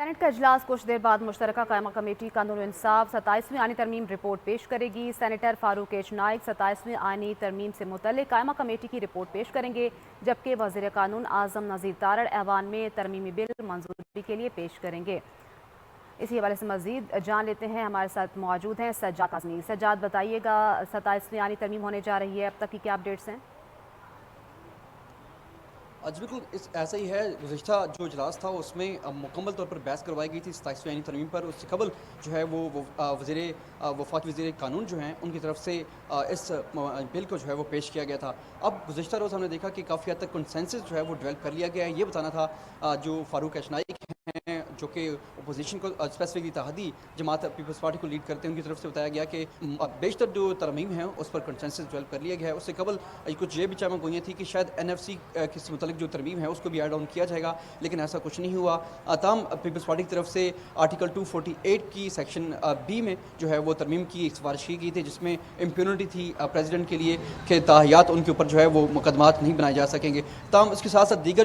Saint کا اجلاس کچھ دیر بعد مشترکہ قائمہ کمیٹی قانون و انصاف 27ویں آئینی ترمیم رپورٹ پیش کرے گی۔ سینیٹر فاروق ایچ نائک 27ویں آئینی ترمیم سے متعلق قائمہ کمیٹی کی رپورٹ پیش کریں گے، جبکہ وزیر قانون اعظم نذیر تارڑ ایوان میں ترمیمی بل منظوری کے لیے پیش کریں گے۔ اسی حوالے سے مزید جان لیتے ہیں، ہمارے ساتھ موجود ہیں سجاد قاسمی۔ سجاد، بتائیے گا 27ویں آئینی ترمیم ہونے جا رہی ہے، اب تک کی کیا اپڈیٹس ہیں؟ جی بالکل ایسا ہی ہے۔ گزشتہ جو اجلاس تھا اس میں مکمل طور پر بحث کروائی گئی تھی 27ویں آئینی ترمیم پر۔ اس سے قبل جو ہے وہ وفاقی وزیر قانون جو ہیں ان کی طرف سے اس بل کو جو ہے وہ پیش کیا گیا تھا۔ اب گزشتہ روز ہم نے دیکھا کہ کافی حد تک کنسنسس جو ہے وہ ڈیولپ کر لیا گیا ہے۔ یہ بتانا تھا جو فاروق ایچ نائک ہیں جو کہ اپوزیشن کو اسپیسیفکلی اتحادی جماعت پیپلز پارٹی کو لیڈ کرتے ہیں، ان کی طرف سے بتایا گیا کہ بیشتر جو ترمیم ہیں اس پر کنسنسس ڈیولپ کر لیا گیا ہے۔ اس سے قبل کچھ یہ بھی چاہوں گوئیاں تھی کہ شاید NFC کے متعلق جو ترمیم ہے اس کو بھی ایڈ آن کیا جائے گا، لیکن ایسا کچھ نہیں ہوا۔ تاہم پیپلز پارٹی کی طرف سے آرٹیکل 248 کی سیکشن B میں جو ہے وہ ترمیم کی سفارش کی گئی تھی، جس میں امپیونٹی تھی پریزیڈنٹ کے لیے کہ تاحیات ان کے اوپر جو ہے وہ مقدمات نہیں بنائے جا سکیں گے۔ تاہم اس کے ساتھ ساتھ دیگر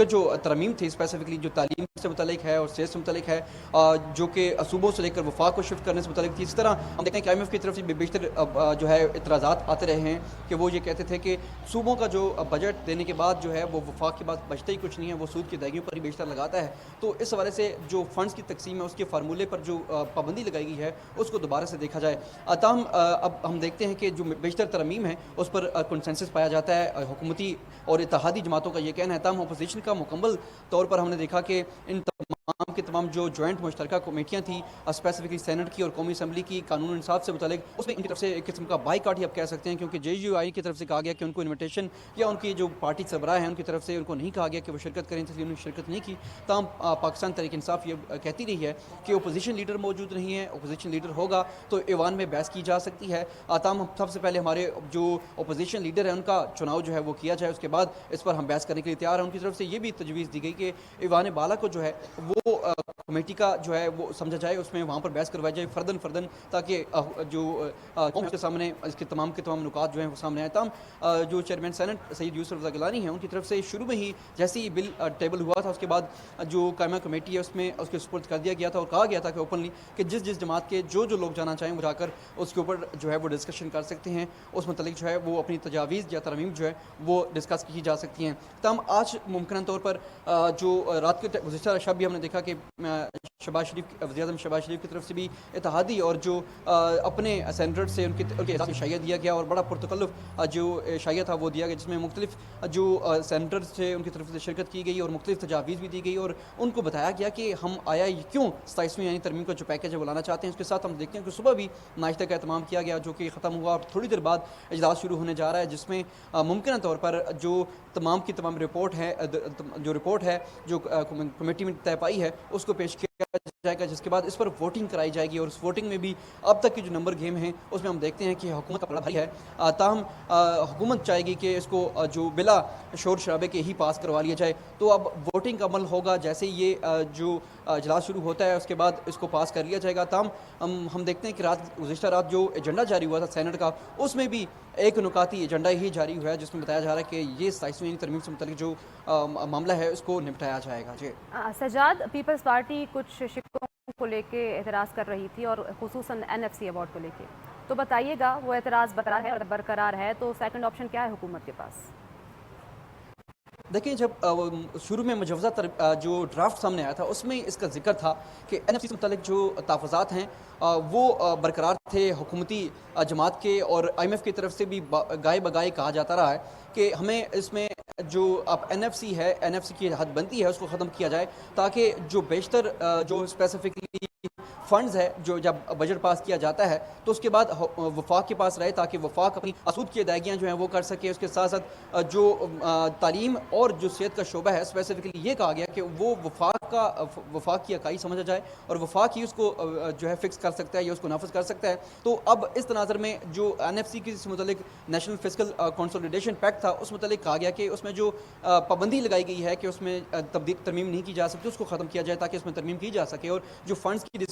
جو ترمیم تھی اسپیسیفکلی جو تعلیم سے متعلق ہے اور صحت سے متعلق ہے، جو کہ صوبوں سے لے کر وفاق کو شفٹ کرنے سے متعلق تھی۔ اس طرح ہم دیکھتے ہیں کہ IMF کی طرف سے بیشتر جو ہے اعتراضات آتے رہے ہیں کہ وہ یہ کہتے تھے کہ صوبوں کا جو بجٹ دینے کے بعد جو ہے وہ وفاق کے بعد بچتا ہی کچھ نہیں ہے، وہ سود کی ادائیگیوں پر ہی بیشتر لگاتا ہے۔ تو اس حوالے سے جو فنڈز کی تقسیم ہے اس کے فارمولے پر جو پابندی لگائی گئی ہے اس کو دوبارہ سے دیکھا جائے۔ تاہم اب ہم دیکھتے ہیں کہ جو بیشتر ترمیم ہے اس پر کنسنسس پایا جاتا ہے۔ حکومتی اور اتحادی جماعتوں کا یہ کہنا ہے، تاہم اپوزیشن کا مکمل طور پر ہم نے دیکھا کہ ان تمام کے تمام جو جوائنٹ مشترکہ کمیٹیاں تھیں اسپیسیفکلی سینٹ کی اور قومی اسمبلی کی قانون و انصاف سے متعلق، اس میں ان کی طرف سے ایک قسم کا بائیکاٹ ہی آپ کہہ سکتے ہیں، کیونکہ JUI کی طرف سے کہا گیا کہ ان کو انویٹیشن یا ان کی جو پارٹی سربراہ ہیں ان کی طرف سے ان کو نہیں کہا گیا کہ وہ شرکت کریں، اس لیے انہوں نے شرکت نہیں کی۔ تاہم پاکستان تحریک انصاف یہ کہتی رہی ہے کہ اپوزیشن لیڈر موجود نہیں ہے، اپوزیشن لیڈر ہوگا تو ایوان میں بحث کی جا سکتی ہے۔ تاہم سب سے پہلے ہمارے جو اپوزیشن لیڈر ہیں ان کا چناؤ جو ہے وہ کیا جائے، اس کے بعد اس پر ہم بحث کرنے کے لیے تیار ہیں۔ ان کی طرف سے یہ بھی تجویز دی گئی کہ ایوان بالا کو جو ہے وہ کمیٹی کا جو ہے وہ سمجھا جائے، اس میں وہاں پر بحث کروائی جائے فردن تاکہ جو قوم کے سامنے اس کے تمام نکات جو ہیں وہ سامنے آئے۔ تاہم جو چیئرمین سینٹ سید یوسف رضا گیلانی ہیں ان کی طرف سے شروع میں ہی جیسے ہی بل ٹیبل ہوا تھا اس کے بعد جو قائمہ کمیٹی ہے اس میں اس کے سپرد کر دیا گیا تھا اور کہا گیا تھا کہ اوپنلی کہ جس جماعت کے جو لوگ جانا چاہیں وہ جا کر اس کے اوپر جو ہے وہ ڈسکشن کر سکتے ہیں، اس متعلق جو ہے وہ اپنی تجاویز یا ترمیم جو ہے وہ ڈسکس کی جا سکتی ہیں۔ تاہم آج ممکنہ طور پر جو رات کے گزشتہ شب بھی ہم نے دیکھا کہ وزیر اعظم شہباز شریف کی طرف سے بھی اتحادی اور جو اپنے سینیٹر سے ان کے اعزاز میں شائع دیا گیا اور بڑا پرتکلف جو شائع تھا وہ دیا گیا، جس میں مختلف جو سینیٹر سے ان کی طرف سے شرکت کی گئی اور مختلف تجاویز بھی دی گئی اور ان کو بتایا گیا کہ ہم کیوں 27ویں یعنی ترمیم کا جو پیکیج ہے وہ لانا چاہتے ہیں۔ اس کے ساتھ ہم دیکھتے ہیں کہ صبح بھی ناشتہ کا اہتمام کیا گیا جو کہ ختم ہوا اور تھوڑی دیر بعد اجلاس شروع ہونے جا رہا ہے، جس میں ممکنہ طور پر جو تمام کی تمام رپورٹ ہے جو کمیٹی میں طے پائی ہے اس کو پیش کیا جائے گا، جس کے بعد اس پر ووٹنگ کرائی جائے گی اور اس ووٹنگ میں بھی اب تک کی جو نمبر گیم ہیں اس میں ہم دیکھتے ہیں کہ حکومت کا بڑا بھائی ہے۔ تاہم حکومت چاہے گی کہ اس کو جو بلا شور شرابے کے ہی پاس کروا لیا جائے، تو اب ووٹنگ کا عمل ہوگا جیسے یہ جو اجلاس شروع ہوتا ہے اس کے بعد اس کو پاس کر لیا جائے گا۔ تاہم ہم دیکھتے ہیں کہ گزشتہ رات جو ایجنڈا جاری ہوا تھا سینٹ کا اس میں بھی ایک نکاتی ایجنڈا ہی جاری ہوا ہے، جس میں بتایا جا رہا ہے کہ یہ 27ویں ترمیم سے متعلق جو معاملہ ہے اس کو نپٹایا جائے گا۔ جی سجاد، پیپلز پارٹی کچھ شکوں کو لے کے اعتراض کر رہی تھی اور خصوصاً NFC ایوارڈ کو لے کے، تو بتائیے گا وہ اعتراض برقرار ہے تو سیکنڈ آپشن کیا ہے حکومت کے پاس؟ دیکھیں، جب شروع میں مجوزہ جو ڈرافٹ سامنے آیا تھا اس میں اس کا ذکر تھا کہ NFC سے متعلق جو تحفظات ہیں وہ برقرار تھے حکومتی جماعت کے، اور IMF کی طرف سے بھی گائے بگائے کہا جاتا رہا ہے کہ ہمیں اس میں جو اب NFC کی حد بندی ہے اس کو ختم کیا جائے، تاکہ جو بیشتر جو اسپیسیفکلی فنڈز ہے جو جب بجٹ پاس کیا جاتا ہے تو اس کے بعد وفاق کے پاس رہے، تاکہ وفاق اپنی سود کی ادائیگیاں جو ہیں وہ کر سکے۔ اس کے ساتھ ساتھ جو تعلیم اور جو صحت کا شعبہ ہے اسپیسیفکلی یہ کہا گیا کہ وہ وفاق کی اکائی سمجھا جائے اور وفاق ہی اس کو جو ہے فکس کر سکتا ہے یا اس کو نافذ کر سکتا ہے۔ تو اب اس تناظر میں جو NFC کے متعلق نیشنل فسکل کنسولیڈیشن پیکٹ تھا اس متعلق کہا گیا کہ اس میں جو پابندی لگائی گئی ہے کہ اس میں ترمیم نہیں کی جا سکتی اس کو ختم کیا جائے، تاکہ اس میں ترمیم کی جا سکے اور جو فنڈز کی